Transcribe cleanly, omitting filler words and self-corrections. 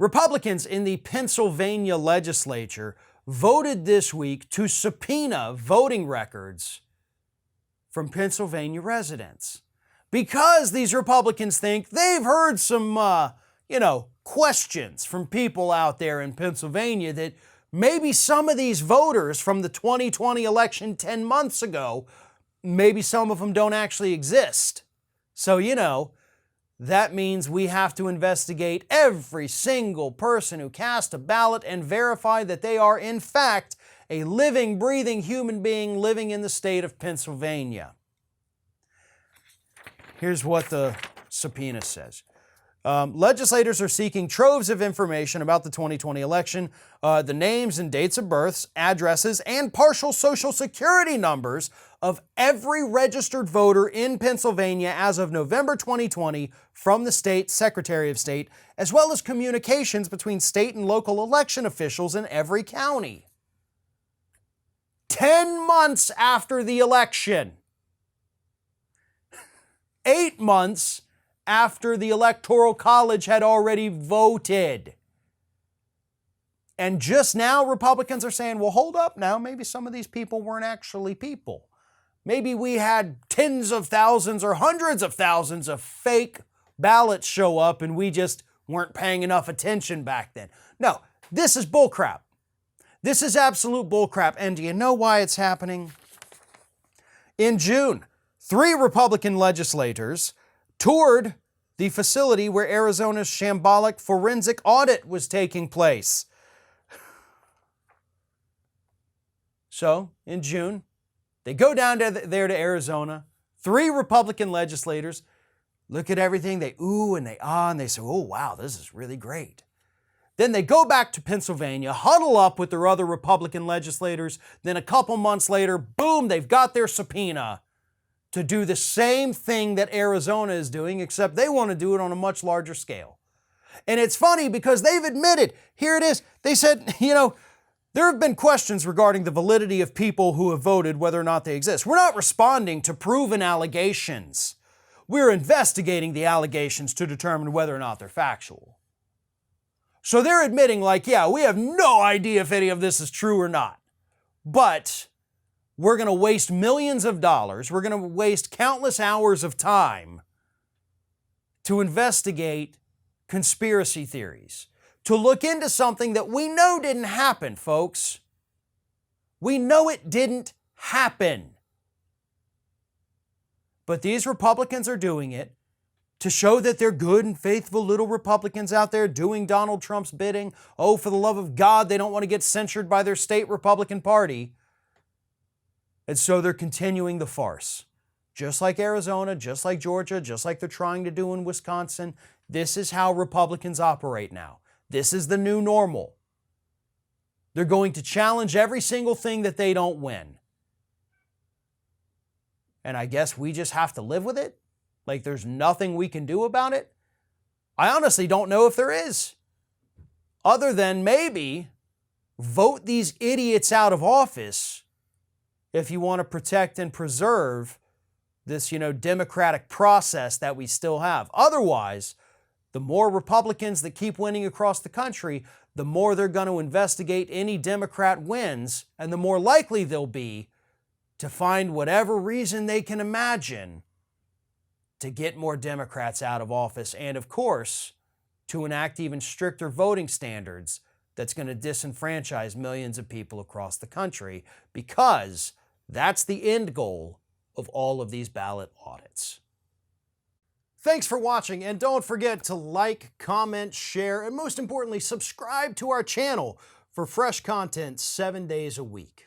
Republicans in the Pennsylvania legislature voted this week to subpoena voting records from Pennsylvania residents because these Republicans think they've heard some, questions from people out there in Pennsylvania that maybe some of these voters from the 2020 election 10 months ago, maybe some of them don't actually exist. So, that means we have to investigate every single person who cast a ballot and verify that they are, in fact, a living, breathing human being living in the state of Pennsylvania. Here's what the subpoena says. Legislators are seeking troves of information about the 2020 election, the names and dates of births, addresses, and partial Social Security numbers of every registered voter in Pennsylvania as of November 2020 from the state Secretary of State, as well as communications between state and local election officials in every county. 10 months after the election. 8 months after the Electoral College had already voted. And just now, Republicans are saying, well, hold up now, maybe some of these people weren't actually people. Maybe we had tens of thousands or hundreds of thousands of fake ballots show up and we just weren't paying enough attention back then. No, this is bullcrap. This is absolute bullcrap. And do you know why it's happening? In June, 3 Republican legislators toured the facility where Arizona's shambolic forensic audit was taking place. So, in June, they go down there to Arizona. 3 Republican legislators look at everything. They ooh and they ah and they say, oh, wow, this is really great. Then they go back to Pennsylvania, huddle up with their other Republican legislators. Then a couple months later, boom, they've got their subpoena to do the same thing that Arizona is doing, except they want to do it on a much larger scale. And it's funny because they've admitted, here it is, they said, there have been questions regarding the validity of people who have voted, whether or not they exist. We're not responding to proven allegations. We're investigating the allegations to determine whether or not they're factual. So they're admitting we have no idea if any of this is true or not. But we're going to waste millions of dollars. We're going to waste countless hours of time to investigate conspiracy theories, to look into something that we know didn't happen, folks. We know it didn't happen. But these Republicans are doing it to show that they're good and faithful little Republicans out there doing Donald Trump's bidding. Oh, for the love of God, they don't want to get censured by their state Republican Party. And so they're continuing the farce. Just like Arizona, just like Georgia, just like they're trying to do in Wisconsin. This is how Republicans operate now. This is the new normal. They're going to challenge every single thing that they don't win. And I guess we just have to live with it? Like there's nothing we can do about it? I honestly don't know if there is. Other than maybe vote these idiots out of office if you want to protect and preserve this, democratic process that we still have. Otherwise, the more Republicans that keep winning across the country, the more they're going to investigate any Democrat wins, and the more likely they'll be to find whatever reason they can imagine to get more Democrats out of office, and of course, to enact even stricter voting standards that's going to disenfranchise millions of people across the country, because that's the end goal of all of these ballot audits. Thanks for watching, and don't forget to like, comment, share, and most importantly, subscribe to our channel for fresh content 7 days a week.